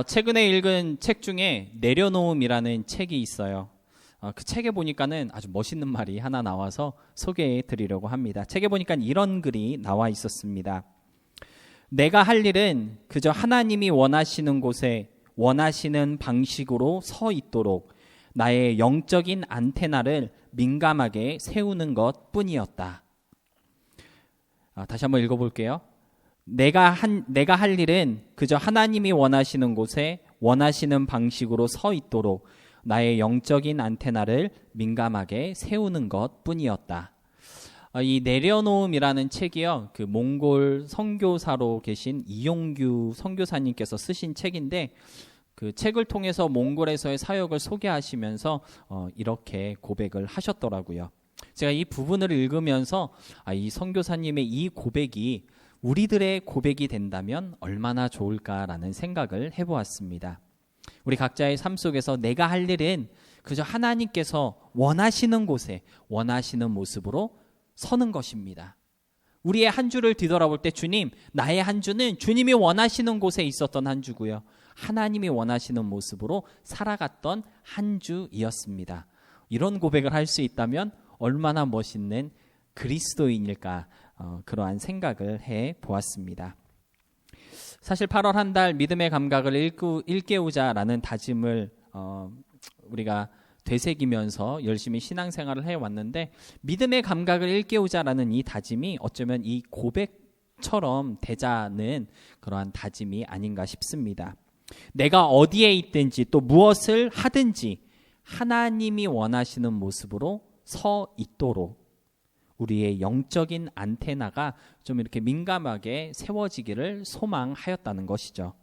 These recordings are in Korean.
최근에 읽은 책 중에 내려놓음이라는 책이 있어요. 그 책에 보니까는 아주 멋있는 말이 하나 나와서 소개해 드리려고 합니다. 책에 보니까 이런 글이 나와 있었습니다. 내가 할 일은 그저 하나님이 원하시는 곳에 원하시는 방식으로 서 있도록 나의 영적인 안테나를 민감하게 세우는 것 뿐이었다. 다시 한번 읽어볼게요. 내가 할 일은 그저 하나님이 원하시는 곳에 원하시는 방식으로 서 있도록 나의 영적인 안테나를 민감하게 세우는 것 뿐이었다. 이 내려놓음이라는 책이요, 그 몽골 선교사로 계신 이용규 선교사님께서 쓰신 책인데, 그 책을 통해서 몽골에서의 사역을 소개하시면서 이렇게 고백을 하셨더라고요. 제가 이 부분을 읽으면서 이 선교사님의 이 고백이 우리들의 고백이 된다면 얼마나 좋을까라는 생각을 해보았습니다. 우리 각자의 삶 속에서 내가 할 일은 그저 하나님께서 원하시는 곳에 원하시는 모습으로 서는 것입니다. 우리의 한 주를 뒤돌아볼 때 주님, 나의 한 주는 주님이 원하시는 곳에 있었던 한 주고요, 하나님이 원하시는 모습으로 살아갔던 한 주이었습니다. 이런 고백을 할 수 있다면 얼마나 멋있는 그리스도인일까, 그러한 생각을 해보았습니다. 사실 8월 한 달 믿음의 감각을 일깨우자라는 다짐을 우리가 되새기면서 열심히 신앙생활을 해왔는데, 믿음의 감각을 일깨우자라는 이 다짐이 어쩌면 이 고백처럼 되자는 그러한 다짐이 아닌가 싶습니다. 내가 어디에 있든지 또 무엇을 하든지 하나님이 원하시는 모습으로 서 있도록 우리의 영적인 안테나가 좀 이렇게 민감하게 세워지기를 소망하였다는 것이죠.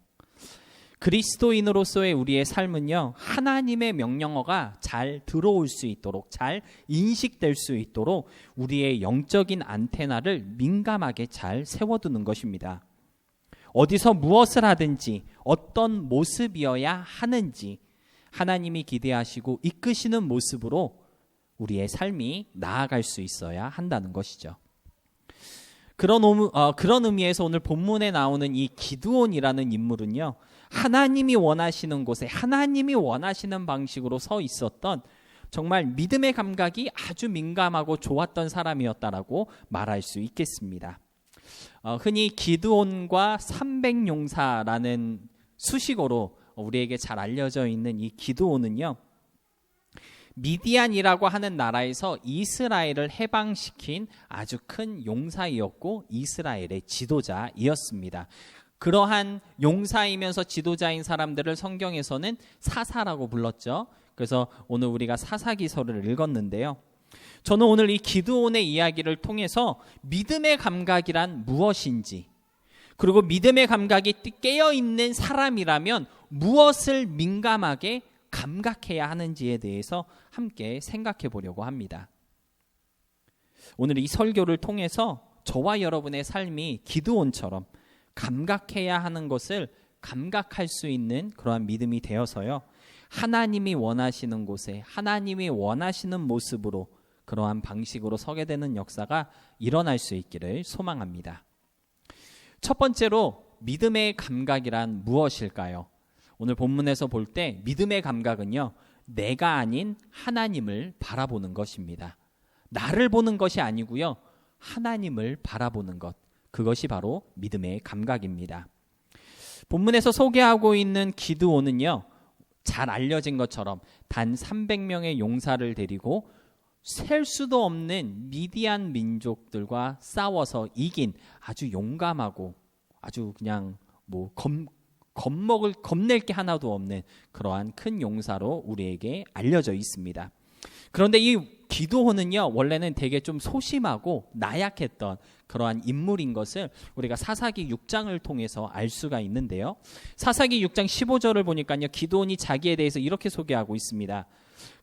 그리스도인으로서의 우리의 삶은요, 하나님의 명령어가 잘 들어올 수 있도록, 잘 인식될 수 있도록 우리의 영적인 안테나를 민감하게 잘 세워두는 것입니다. 어디서 무엇을 하든지 어떤 모습이어야 하는지 하나님이 기대하시고 이끄시는 모습으로 우리의 삶이 나아갈 수 있어야 한다는 것이죠. 그런 의미에서 오늘 본문에 나오는 이 기드온이라는 인물은요, 하나님이 원하시는 곳에 하나님이 원하시는 방식으로 서 있었던 정말 믿음의 감각이 아주 민감하고 좋았던 사람이었다라고 말할 수 있겠습니다. 흔히 기드온과 300용사라는 수식어로 우리에게 잘 알려져 있는 이 기드온은요, 미디안이라고 하는 나라에서 이스라엘을 해방시킨 아주 큰 용사이었고 이스라엘의 지도자이었습니다. 그러한 용사이면서 지도자인 사람들을 성경에서는 사사라고 불렀죠. 그래서 오늘 우리가 사사기서를 읽었는데요, 저는 오늘 이 기드온의 이야기를 통해서 믿음의 감각이란 무엇인지, 그리고 믿음의 감각이 깨어있는 사람이라면 무엇을 민감하게 감각해야 하는지에 대해서 함께 생각해 보려고 합니다. 오늘 이 설교를 통해서 저와 여러분의 삶이 기드온처럼 감각해야 하는 것을 감각할 수 있는 그러한 믿음이 되어서요, 하나님이 원하시는 곳에 하나님이 원하시는 모습으로 그러한 방식으로 서게 되는 역사가 일어날 수 있기를 소망합니다. 첫 번째로 믿음의 감각이란 무엇일까요? 오늘 본문에서 볼 때 믿음의 감각은요, 내가 아닌 하나님을 바라보는 것입니다. 나를 보는 것이 아니고요, 하나님을 바라보는 것, 그것이 바로 믿음의 감각입니다. 본문에서 소개하고 있는 기드온은요, 잘 알려진 것처럼 단 300명의 용사를 데리고 셀 수도 없는 미디안 민족들과 싸워서 이긴 아주 용감하고 아주 그냥 겁낼 게 하나도 없는 그러한 큰 용사로 우리에게 알려져 있습니다. 그런데 이 기드온은요, 원래는 되게 좀 소심하고 나약했던 그러한 인물인 것을 우리가 사사기 6장을 통해서 알 수가 있는데요, 사사기 6장 15절을 보니까요, 기드온이 자기에 대해서 이렇게 소개하고 있습니다.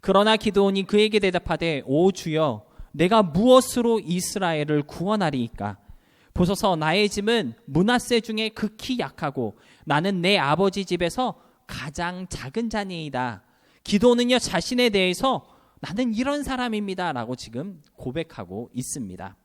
그러나 기드온이 그에게 대답하되, 오 주여, 내가 무엇으로 이스라엘을 구원하리이까? 보소서, 나의 집은 므낫세 중에 극히 약하고 나는 내 아버지 집에서 가장 작은 자니이다. 기드온은요, 자신에 대해서 나는 이런 사람입니다 라고 지금 고백하고 있습니다.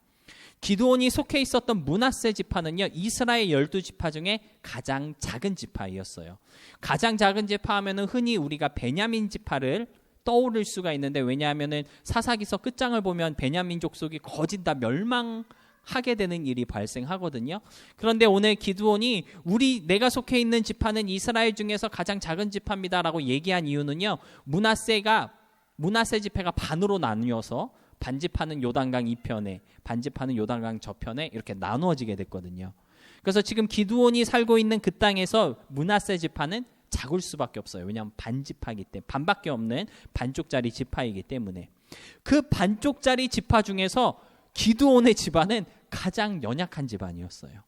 기드온이 속해 있었던 므낫세 지파는요, 이스라엘 12지파 중에 가장 작은 지파이었어요. 가장 작은 지파 하면은 흔히 우리가 베냐민 지파를 떠오를 수가 있는데, 왜냐하면은 사사기서 끝장을 보면 베냐민 족속이 거진 다 멸망하게 되는 일이 발생하거든요. 그런데 오늘 기드온이 내가 속해 있는 지파는 이스라엘 중에서 가장 작은 지파입니다라고 얘기한 이유는요, 므낫세 지파가 반으로 나뉘어서 반지파는 요단강 이편에, 반지파는 요단강 저편에 이렇게 나누어지게 됐거든요. 그래서 지금 기드온이 살고 있는 그 땅에서 므낫세 지파는 작을 수밖에 없어요. 왜냐하면 반지파이기 때문에, 반밖에 없는 반쪽짜리 지파이기 때문에. 그 반쪽짜리 지파 중에서 기드온의 집안은 가장 연약한 집안이었어요.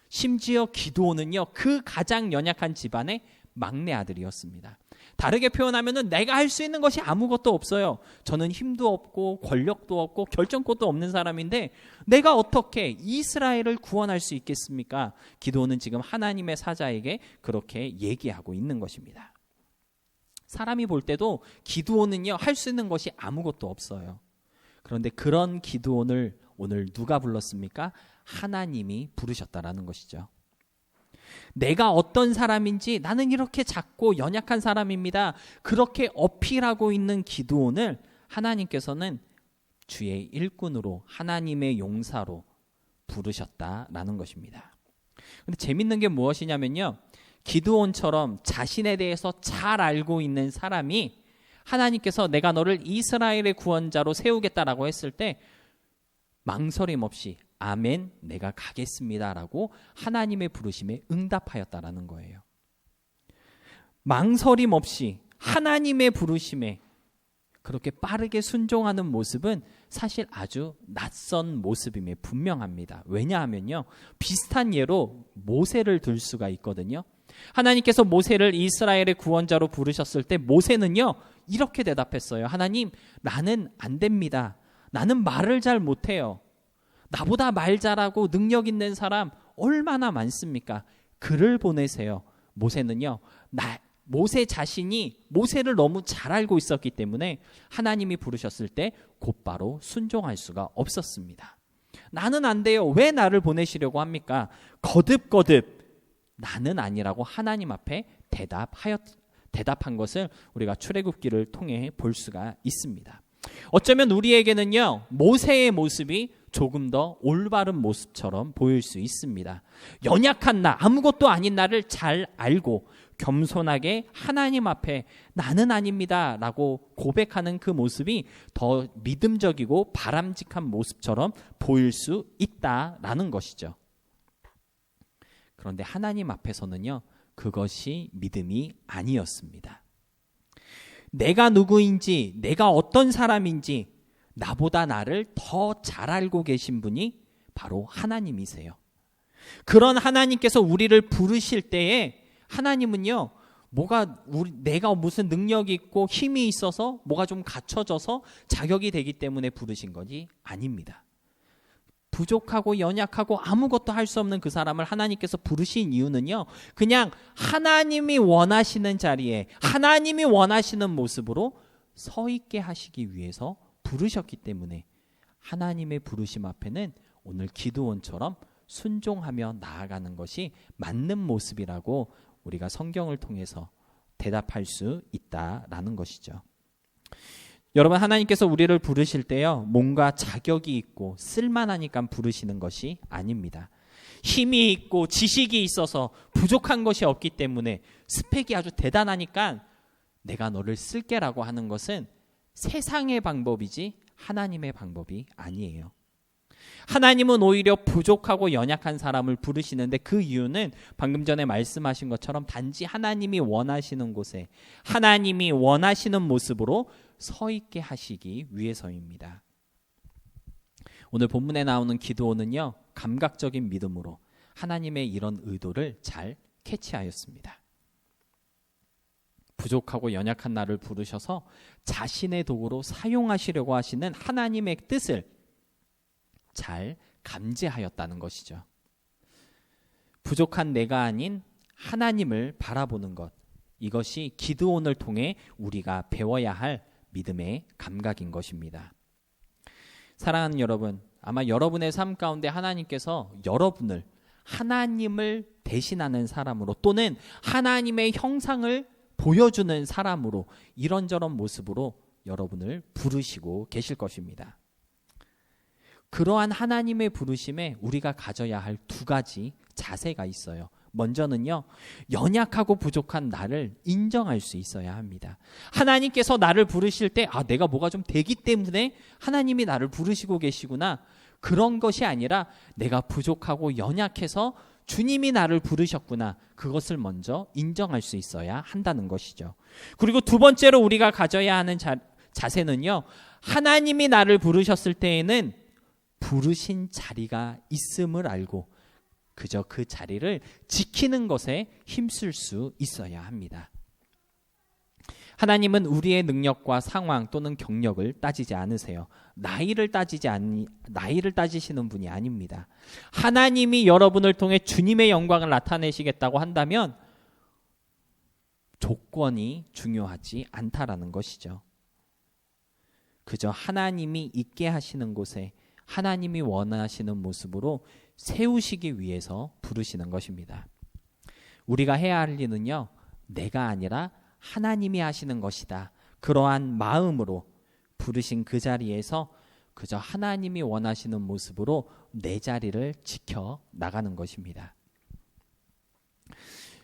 심지어 기드온은요, 그 가장 연약한 집안의 막내 아들이었습니다. 다르게 표현하면은 내가 할 수 있는 것이 아무것도 없어요. 저는 힘도 없고 권력도 없고 결정권도 없는 사람인데 내가 어떻게 이스라엘을 구원할 수 있겠습니까? 기드온은 지금 하나님의 사자에게 그렇게 얘기하고 있는 것입니다. 사람이 볼 때도 기드온은요, 할 수 있는 것이 아무것도 없어요. 그런데 그런 기드온을 오늘 누가 불렀습니까? 하나님이 부르셨다라는 것이죠. 내가 어떤 사람인지, 나는 이렇게 작고 연약한 사람입니다, 그렇게 어필하고 있는 기드온을 하나님께서는 주의 일꾼으로, 하나님의 용사로 부르셨다라는 것입니다. 근데 재밌는 게 무엇이냐면요, 기드온처럼 자신에 대해서 잘 알고 있는 사람이 하나님께서 내가 너를 이스라엘의 구원자로 세우겠다라고 했을 때 망설임 없이 아멘, 내가 가겠습니다라고 하나님의 부르심에 응답하였다라는 거예요. 망설임 없이 하나님의 부르심에 그렇게 빠르게 순종하는 모습은 사실 아주 낯선 모습임에 분명합니다. 왜냐하면요, 비슷한 예로 모세를 들 수가 있거든요. 하나님께서 모세를 이스라엘의 구원자로 부르셨을 때 모세는요, 이렇게 대답했어요. 하나님, 나는 안 됩니다. 나는 말을 잘 못해요. 나보다 말 잘하고 능력 있는 사람 얼마나 많습니까? 그를 보내세요. 모세는요, 모세 자신이 모세를 너무 잘 알고 있었기 때문에 하나님이 부르셨을 때 곧바로 순종할 수가 없었습니다. 나는 안 돼요. 왜 나를 보내시려고 합니까? 거듭거듭 나는 아니라고 하나님 앞에 대답한 것을 우리가 출애굽기를 통해 볼 수가 있습니다. 어쩌면 우리에게는요, 모세의 모습이 조금 더 올바른 모습처럼 보일 수 있습니다. 연약한 나, 아무것도 아닌 나를 잘 알고 겸손하게 하나님 앞에 나는 아닙니다 라고 고백하는 그 모습이 더 믿음적이고 바람직한 모습처럼 보일 수 있다라는 것이죠. 그런데 하나님 앞에서는요, 그것이 믿음이 아니었습니다. 내가 누구인지, 내가 어떤 사람인지 나보다 나를 더 잘 알고 계신 분이 바로 하나님이세요. 그런 하나님께서 우리를 부르실 때에 하나님은요, 내가 무슨 능력이 있고 힘이 있어서 뭐가 좀 갖춰져서 자격이 되기 때문에 부르신 것이 아닙니다. 부족하고 연약하고 아무것도 할 수 없는 그 사람을 하나님께서 부르신 이유는요, 그냥 하나님이 원하시는 자리에 하나님이 원하시는 모습으로 서 있게 하시기 위해서 부르셨기 때문에 하나님의 부르심 앞에는 오늘 기드온처럼 순종하며 나아가는 것이 맞는 모습이라고 우리가 성경을 통해서 대답할 수 있다라는 것이죠. 여러분, 하나님께서 우리를 부르실 때요, 뭔가 자격이 있고 쓸만하니까 부르시는 것이 아닙니다. 힘이 있고 지식이 있어서 부족한 것이 없기 때문에 스펙이 아주 대단하니까 내가 너를 쓸게라고 하는 것은 세상의 방법이지 하나님의 방법이 아니에요. 하나님은 오히려 부족하고 연약한 사람을 부르시는데 그 이유는 방금 전에 말씀하신 것처럼 단지 하나님이 원하시는 곳에 하나님이 원하시는 모습으로 서 있게 하시기 위해서입니다. 오늘 본문에 나오는 기드온은요, 감각적인 믿음으로 하나님의 이런 의도를 잘 캐치하였습니다. 부족하고 연약한 나를 부르셔서 자신의 도구로 사용하시려고 하시는 하나님의 뜻을 잘 감지하였다는 것이죠. 부족한 내가 아닌 하나님을 바라보는 것, 이것이 기드온을 통해 우리가 배워야 할 믿음의 감각인 것입니다. 사랑하는 여러분, 아마 여러분의 삶 가운데 하나님께서 여러분을 하나님을 대신하는 사람으로 또는 하나님의 형상을 보여주는 사람으로 이런저런 모습으로 여러분을 부르시고 계실 것입니다. 그러한 하나님의 부르심에 우리가 가져야 할 두 가지 자세가 있어요. 먼저는요, 연약하고 부족한 나를 인정할 수 있어야 합니다. 하나님께서 나를 부르실 때 내가 뭐가 좀 되기 때문에 하나님이 나를 부르시고 계시구나, 그런 것이 아니라 내가 부족하고 연약해서 주님이 나를 부르셨구나, 그것을 먼저 인정할 수 있어야 한다는 것이죠. 그리고 두 번째로 우리가 가져야 하는 자세는요, 하나님이 나를 부르셨을 때에는 부르신 자리가 있음을 알고 그저 그 자리를 지키는 것에 힘쓸 수 있어야 합니다. 하나님은 우리의 능력과 상황 또는 경력을 따지지 않으세요. 나이를 따지시는 분이 아닙니다. 하나님이 여러분을 통해 주님의 영광을 나타내시겠다고 한다면 조건이 중요하지 않다라는 것이죠. 그저 하나님이 있게 하시는 곳에 하나님이 원하시는 모습으로 세우시기 위해서 부르시는 것입니다. 우리가 해야 할 일은요, 내가 아니라 하나님이 하시는 것이다, 그러한 마음으로 부르신 그 자리에서 그저 하나님이 원하시는 모습으로 내 자리를 지켜 나가는 것입니다.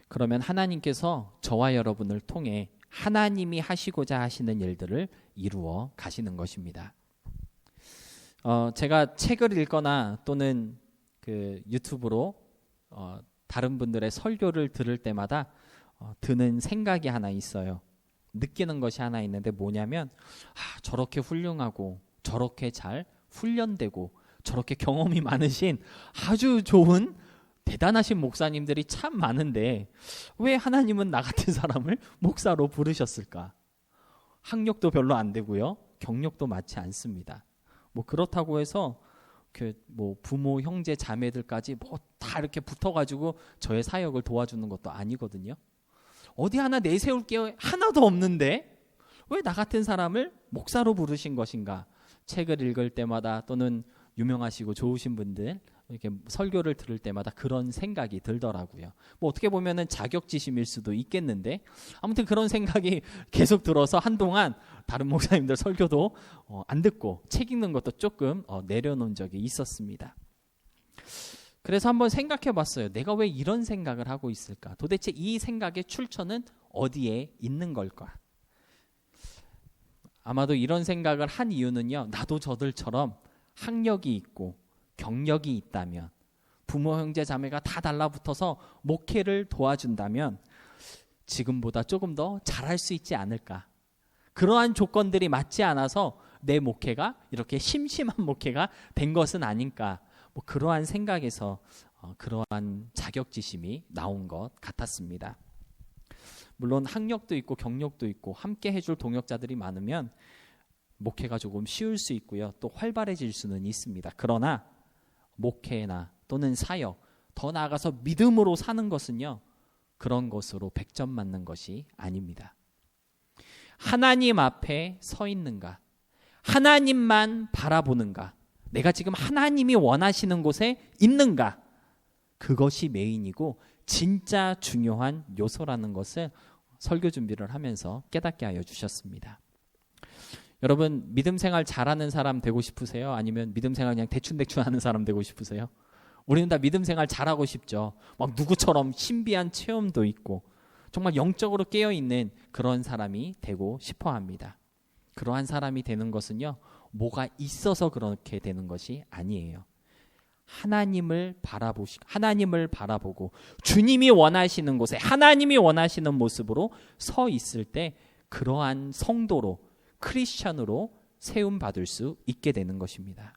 그러면 하나님께서 저와 여러분을 통해 하나님이 하시고자 하시는 일들을 이루어 가시는 것입니다. 제가 책을 읽거나 또는 그 유튜브로 다른 분들의 설교를 들을 때마다 드는 생각이 하나 있어요. 느끼는 것이 하나 있는데 뭐냐면 저렇게 훌륭하고 저렇게 잘 훈련되고 저렇게 경험이 많으신 아주 좋은 대단하신 목사님들이 참 많은데 왜 하나님은 나 같은 사람을 목사로 부르셨을까? 학력도 별로 안 되고요, 경력도 많지 않습니다. 그렇다고 해서 부모, 형제, 자매들까지 다 이렇게 붙어가지고 저의 사역을 도와주는 것도 아니거든요. 어디 하나 내세울 게 하나도 없는데 왜 나 같은 사람을 목사로 부르신 것인가? 책을 읽을 때마다 또는 유명하시고 좋으신 분들 이렇게 설교를 들을 때마다 그런 생각이 들더라고요. 어떻게 보면은 자격지심일 수도 있겠는데 아무튼 그런 생각이 계속 들어서 한동안 다른 목사님들 설교도 안 듣고 책 읽는 것도 조금 내려놓은 적이 있었습니다. 그래서 한번 생각해 봤어요. 내가 왜 이런 생각을 하고 있을까? 도대체 이 생각의 출처는 어디에 있는 걸까? 아마도 이런 생각을 한 이유는요, 나도 저들처럼 학력이 있고 경력이 있다면, 부모, 형제, 자매가 다 달라붙어서 목회를 도와준다면 지금보다 조금 더 잘할 수 있지 않을까? 그러한 조건들이 맞지 않아서 내 목회가 이렇게 심심한 목회가 된 것은 아닌가? 그러한 생각에서 그러한 자격지심이 나온 것 같았습니다. 물론 학력도 있고 경력도 있고 함께 해줄 동역자들이 많으면 목회가 조금 쉬울 수 있고요, 또 활발해질 수는 있습니다. 그러나 목회나 또는 사역, 더 나아가서 믿음으로 사는 것은요, 그런 것으로 100점 맞는 것이 아닙니다. 하나님 앞에 서 있는가? 하나님만 바라보는가? 내가 지금 하나님이 원하시는 곳에 있는가? 그것이 메인이고 진짜 중요한 요소라는 것을 설교 준비를 하면서 깨닫게 하여 주셨습니다. 여러분, 믿음 생활 잘하는 사람 되고 싶으세요? 아니면 믿음 생활 그냥 대충대충 하는 사람 되고 싶으세요? 우리는 다 믿음 생활 잘하고 싶죠. 누구처럼 신비한 체험도 있고 정말 영적으로 깨어있는 그런 사람이 되고 싶어 합니다. 그러한 사람이 되는 것은요, 뭐가 있어서 그렇게 되는 것이 아니에요. 하나님을 바라보고 주님이 원하시는 곳에 하나님이 원하시는 모습으로 서 있을 때 그러한 성도로, 크리스천으로 세움받을 수 있게 되는 것입니다.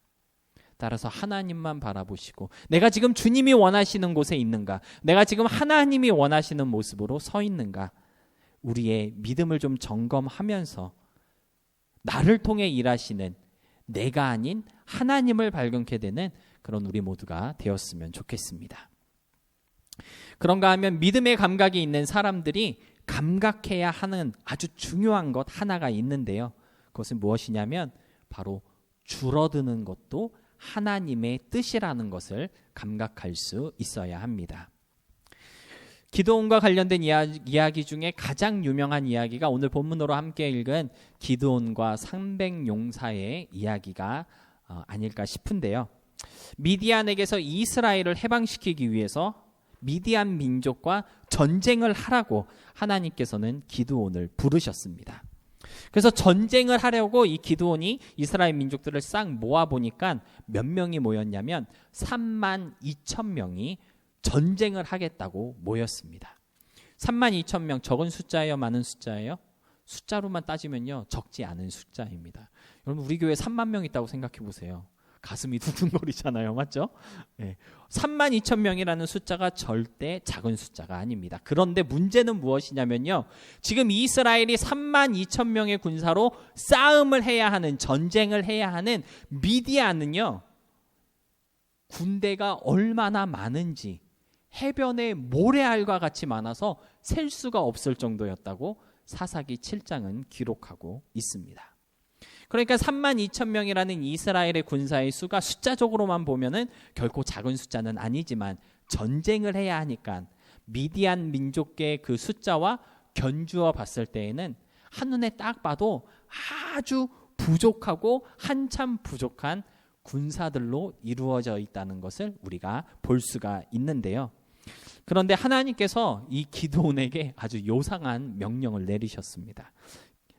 따라서 하나님만 바라보시고 내가 지금 주님이 원하시는 곳에 있는가, 내가 지금 하나님이 원하시는 모습으로 서 있는가, 우리의 믿음을 좀 점검하면서 나를 통해 일하시는 내가 아닌 하나님을 발견케 되는 그런 우리 모두가 되었으면 좋겠습니다. 그런가 하면 믿음의 감각이 있는 사람들이 감각해야 하는 아주 중요한 것 하나가 있는데요. 그것은 무엇이냐면 바로 줄어드는 것도 하나님의 뜻이라는 것을 감각할 수 있어야 합니다. 기드온과 관련된 이야기 중에 가장 유명한 이야기가 오늘 본문으로 함께 읽은 기드온과 300용사의 이야기가 아닐까 싶은데요. 미디안에게서 이스라엘을 해방시키기 위해서 미디안 민족과 전쟁을 하라고 하나님께서는 기드온을 부르셨습니다. 그래서 전쟁을 하려고 이 기드온이 이스라엘 민족들을 싹 모아보니까 몇 명이 모였냐면 32,000명이 전쟁을 하겠다고 모였습니다. 32,000명 적은 숫자예요? 많은 숫자예요? 숫자로만 따지면요 적지 않은 숫자입니다. 여러분 우리 교회에 3만 명 있다고 생각해 보세요. 가슴이 두근거리잖아요. 맞죠? 네. 32,000명이라는 숫자가 절대 작은 숫자가 아닙니다. 그런데 문제는 무엇이냐면요. 지금 이스라엘이 32,000명의 군사로 싸움을 해야 하는, 전쟁을 해야 하는 미디안은요. 군대가 얼마나 많은지 해변의 모래알과 같이 많아서 셀 수가 없을 정도였다고 사사기 7장은 기록하고 있습니다. 그러니까 32,000명이라는 이스라엘의 군사의 수가 숫자적으로만 보면은 결코 작은 숫자는 아니지만 전쟁을 해야 하니까 미디안 민족계의 그 숫자와 견주어 봤을 때에는 한눈에 딱 봐도 아주 부족하고 한참 부족한 군사들로 이루어져 있다는 것을 우리가 볼 수가 있는데요. 그런데 하나님께서 이 기드온에게 아주 요상한 명령을 내리셨습니다.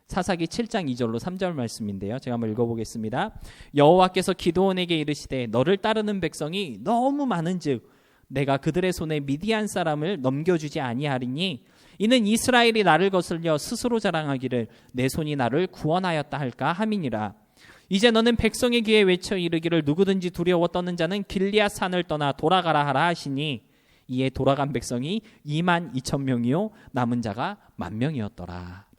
사사기 7장 2절로 3절 말씀인데요. 제가 한번 읽어보겠습니다. 여호와께서 기드온에게 이르시되 너를 따르는 백성이 너무 많은즉 내가 그들의 손에 미디안 사람을 넘겨주지 아니하리니 이는 이스라엘이 나를 거슬려 스스로 자랑하기를 내 손이 나를 구원하였다 할까 함이니라. 이제 너는 백성의 귀에 외쳐 이르기를 누구든지 두려워 떠는 자는 길리앗 산을 떠나 돌아가라 하라 하시니 이에 돌아간 백성이 22,000명이요 남은 자가 10,000명이었더라.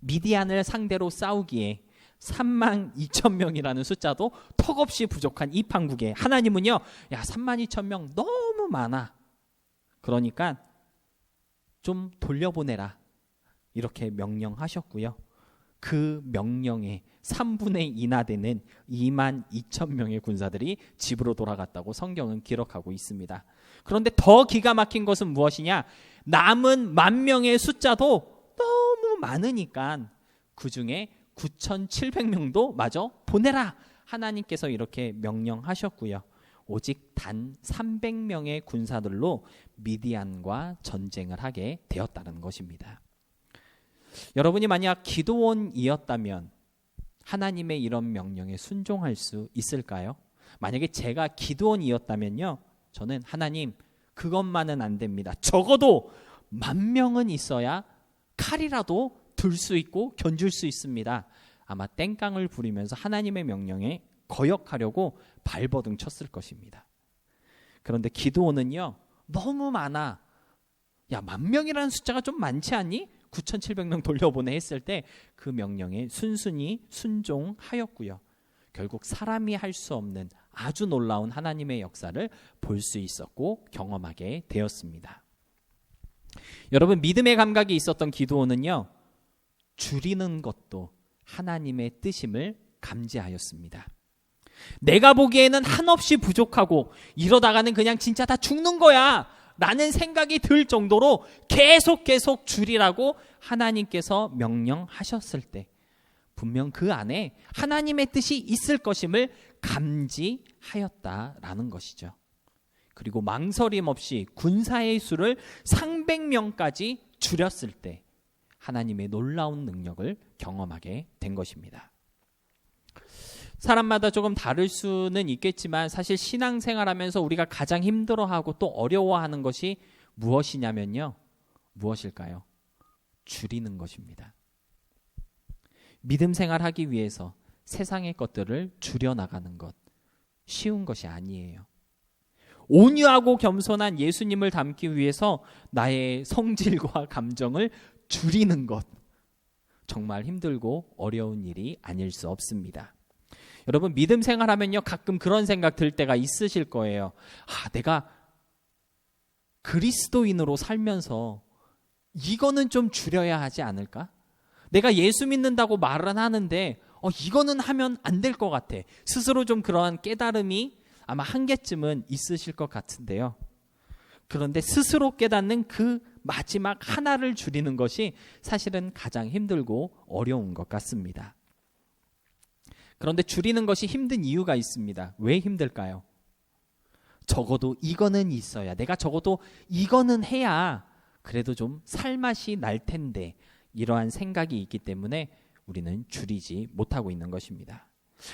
미디안을 상대로 싸우기에 32,000명이라는 숫자도 턱없이 부족한 이 판국에 하나님은요, 야 32,000명 너무 많아. 그러니까 좀 돌려보내라. 이렇게 명령하셨고요. 그 명령에 3분의 2나 되는 22,000명의 군사들이 집으로 돌아갔다고 성경은 기록하고 있습니다. 그런데 더 기가 막힌 것은 무엇이냐? 남은 10,000명의 숫자도 너무 많으니까 그 중에 9,700명도 마저 보내라. 하나님께서 이렇게 명령하셨고요. 오직 단 300명의 군사들로 미디안과 전쟁을 하게 되었다는 것입니다. 여러분이 만약 기드온이었다면 하나님의 이런 명령에 순종할 수 있을까요? 만약에 제가 기드온이었다면요, 저는 하나님 그것만은 안 됩니다. 적어도 10,000명은 있어야 칼이라도 들 수 있고 견줄 수 있습니다. 아마 땡깡을 부리면서 하나님의 명령에 거역하려고 발버둥 쳤을 것입니다. 그런데 기드온은요 너무 많아. 야 10,000명이라는 숫자가 좀 많지 않니? 9,700명 돌려보내 했을 때 그 명령에 순순히 순종하였고요. 결국 사람이 할 수 없는 아주 놀라운 하나님의 역사를 볼 수 있었고 경험하게 되었습니다. 여러분 믿음의 감각이 있었던 기드온은요 줄이는 것도 하나님의 뜻임을 감지하였습니다. 내가 보기에는 한없이 부족하고 이러다가는 그냥 진짜 다 죽는 거야 라는 생각이 들 정도로 계속 줄이라고 하나님께서 명령하셨을 때 분명 그 안에 하나님의 뜻이 있을 것임을 감지하였다라는 것이죠. 그리고 망설임 없이 군사의 수를 300명까지 줄였을 때 하나님의 놀라운 능력을 경험하게 된 것입니다. 사람마다 조금 다를 수는 있겠지만 사실 신앙생활하면서 우리가 가장 힘들어하고 또 어려워하는 것이 무엇이냐면요. 무엇일까요? 줄이는 것입니다. 믿음 생활하기 위해서 세상의 것들을 줄여나가는 것 쉬운 것이 아니에요. 온유하고 겸손한 예수님을 담기 위해서 나의 성질과 감정을 줄이는 것 정말 힘들고 어려운 일이 아닐 수 없습니다. 여러분 믿음 생활하면요 가끔 그런 생각 들 때가 있으실 거예요. 내가 그리스도인으로 살면서 이거는 좀 줄여야 하지 않을까? 내가 예수 믿는다고 말은 하는데 이거는 하면 안 될 것 같아. 스스로 좀 그러한 깨달음이 아마 한계쯤은 있으실 것 같은데요. 그런데 스스로 깨닫는 그 마지막 하나를 줄이는 것이 사실은 가장 힘들고 어려운 것 같습니다. 그런데 줄이는 것이 힘든 이유가 있습니다. 왜 힘들까요? 적어도 이거는 있어야, 내가 적어도 이거는 해야 그래도 좀 살맛이 날 텐데, 이러한 생각이 있기 때문에 우리는 줄이지 못하고 있는 것입니다.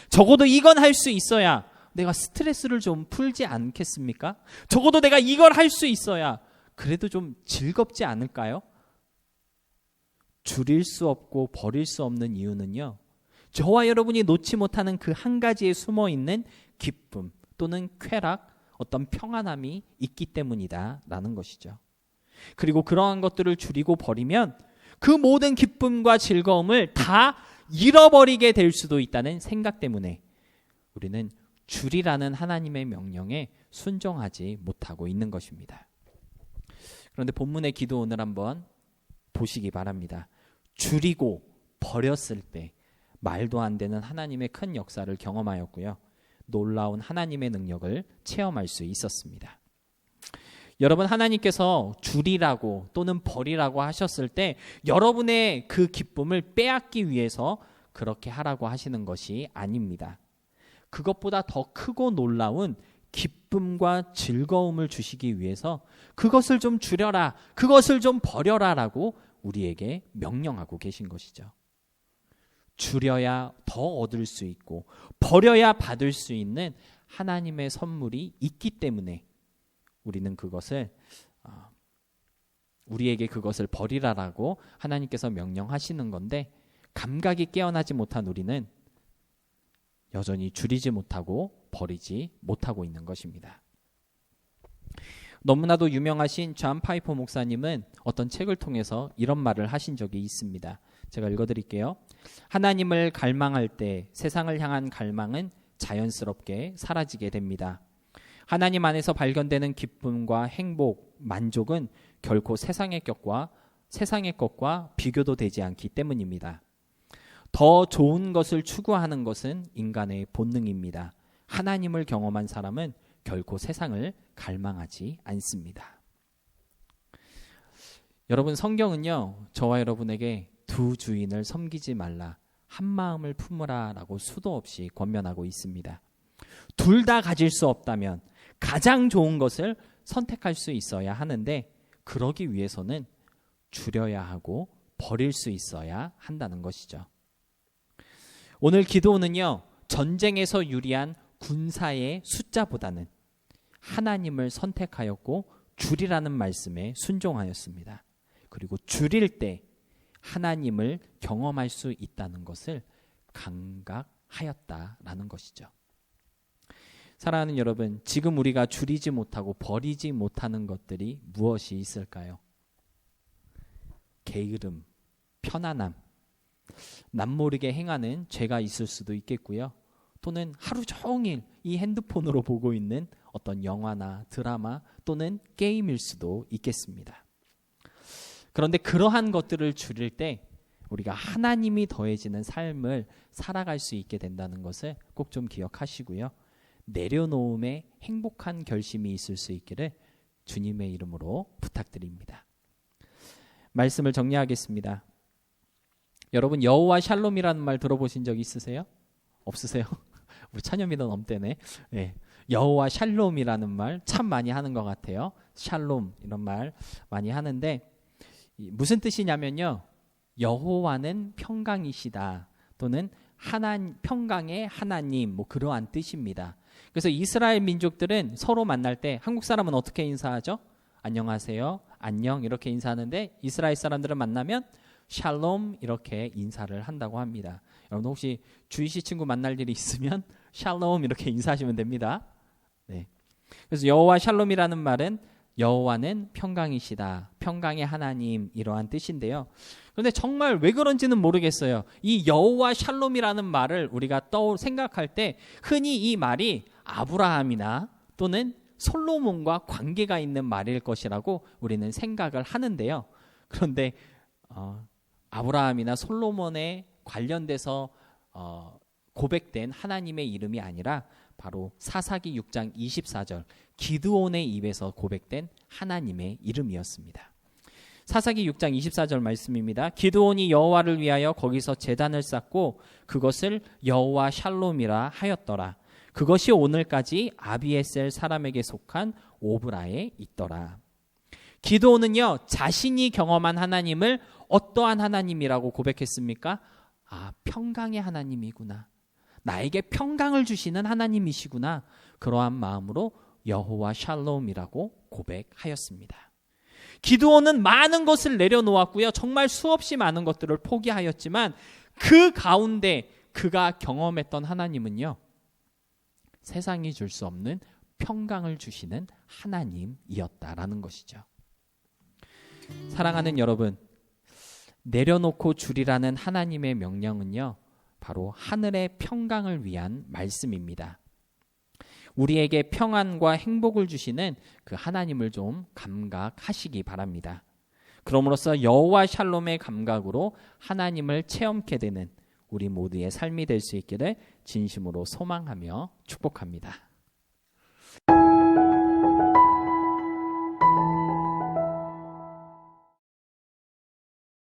적어도 이건 할 수 있어야 내가 스트레스를 좀 풀지 않겠습니까? 적어도 내가 이걸 할 수 있어야 그래도 좀 즐겁지 않을까요? 줄일 수 없고 버릴 수 없는 이유는요, 저와 여러분이 놓지 못하는 그 한 가지에 숨어 있는 기쁨 또는 쾌락, 어떤 평안함이 있기 때문이다 라는 것이죠. 그리고 그러한 것들을 줄이고 버리면 그 모든 기쁨과 즐거움을 다 잃어버리게 될 수도 있다는 생각 때문에 우리는 줄이라는 하나님의 명령에 순종하지 못하고 있는 것입니다. 그런데 본문의 기도 오늘 한번 보시기 바랍니다. 줄이고 버렸을 때 말도 안 되는 하나님의 큰 역사를 경험하였고요. 놀라운 하나님의 능력을 체험할 수 있었습니다. 여러분, 하나님께서 줄이라고 또는 버리라고 하셨을 때 여러분의 그 기쁨을 빼앗기 위해서 그렇게 하라고 하시는 것이 아닙니다. 그것보다 더 크고 놀라운 기쁨과 즐거움을 주시기 위해서 그것을 좀 줄여라, 그것을 좀 버려라 라고 우리에게 명령하고 계신 것이죠. 줄여야 더 얻을 수 있고 버려야 받을 수 있는 하나님의 선물이 있기 때문에 우리는 그것을 우리에게 그것을 버리라라고 하나님께서 명령하시는 건데, 감각이 깨어나지 못한 우리는 여전히 줄이지 못하고 버리지 못하고 있는 것입니다. 너무나도 유명하신 존 파이퍼 목사님은 어떤 책을 통해서 이런 말을 하신 적이 있습니다. 제가 읽어드릴게요. 하나님을 갈망할 때 세상을 향한 갈망은 자연스럽게 사라지게 됩니다. 하나님 안에서 발견되는 기쁨과 행복, 만족은 결코 세상의 것과 비교도 되지 않기 때문입니다. 더 좋은 것을 추구하는 것은 인간의 본능입니다. 하나님을 경험한 사람은 결코 세상을 갈망하지 않습니다. 여러분, 성경은요, 저와 여러분에게 두 주인을 섬기지 말라, 한 마음을 품으라 라고 수도 없이 권면하고 있습니다. 둘 다 가질 수 없다면 가장 좋은 것을 선택할 수 있어야 하는데, 그러기 위해서는 줄여야 하고 버릴 수 있어야 한다는 것이죠. 오늘 기도는요, 전쟁에서 유리한 군사의 숫자보다는 하나님을 선택하였고 줄이라는 말씀에 순종하였습니다. 그리고 줄일 때 하나님을 경험할 수 있다는 것을 감각하였다라는 것이죠. 사랑하는 여러분, 지금 우리가 줄이지 못하고 버리지 못하는 것들이 무엇이 있을까요? 게으름, 편안함, 남모르게 행하는 죄가 있을 수도 있겠고요. 또는 하루 종일 이 핸드폰으로 보고 있는 어떤 영화나 드라마 또는 게임일 수도 있겠습니다. 그런데 그러한 것들을 줄일 때 우리가 하나님이 더해지는 삶을 살아갈 수 있게 된다는 것을 꼭 좀 기억하시고요. 내려놓음에 행복한 결심이 있을 수 있기를 주님의 이름으로 부탁드립니다. 말씀을 정리하겠습니다. 여러분, 여호와 샬롬이라는 말 들어보신 적 있으세요? 없으세요? 우리 찬여민은 없대네. 네. 여호와 샬롬이라는 말 참 많이 하는 것 같아요. 샬롬 이런 말 많이 하는데 무슨 뜻이냐면요, 여호와는 평강이시다 또는 평강의 하나님, 그러한 뜻입니다. 그래서 이스라엘 민족들은 서로 만날 때 한국 사람은 어떻게 인사하죠? 안녕하세요, 안녕 이렇게 인사하는데 이스라엘 사람들은 만나면 샬롬 이렇게 인사를 한다고 합니다. 여러분 혹시 주이시 친구 만날 일이 있으면 샬롬 이렇게 인사하시면 됩니다. 네. 그래서 여호와 샬롬이라는 말은 여호와는 평강이시다, 평강의 하나님 이러한 뜻인데요. 그런데 정말 왜 그런지는 모르겠어요. 이 여호와 샬롬이라는 말을 우리가 생각할 때 흔히 이 말이 아브라함이나 또는 솔로몬과 관계가 있는 말일 것이라고 우리는 생각을 하는데요. 그런데 아브라함이나 솔로몬에 관련돼서 고백된 하나님의 이름이 아니라 바로 사사기 6장 24절 기드온의 입에서 고백된 하나님의 이름이었습니다. 사사기 6장 24절 말씀입니다. 기드온이 여호와를 위하여 거기서 제단을 쌓고 그것을 여호와 샬롬이라 하였더라. 그것이 오늘까지 아비에셀 사람에게 속한 오브라에 있더라. 기드온은요, 자신이 경험한 하나님을 어떠한 하나님이라고 고백했습니까? 평강의 하나님이구나. 나에게 평강을 주시는 하나님이시구나. 그러한 마음으로 여호와 샬롬이라고 고백하였습니다. 기드온은 많은 것을 내려놓았고요. 정말 수없이 많은 것들을 포기하였지만 그 가운데 그가 경험했던 하나님은요, 세상이 줄 수 없는 평강을 주시는 하나님이었다라는 것이죠. 사랑하는 여러분, 내려놓고 주리라는 하나님의 명령은요, 바로 하늘의 평강을 위한 말씀입니다. 우리에게 평안과 행복을 주시는 그 하나님을 좀 감각하시기 바랍니다. 그럼으로써 여호와 샬롬의 감각으로 하나님을 체험케 되는 우리 모두의 삶이 될 수 있기를 진심으로 소망하며 축복합니다.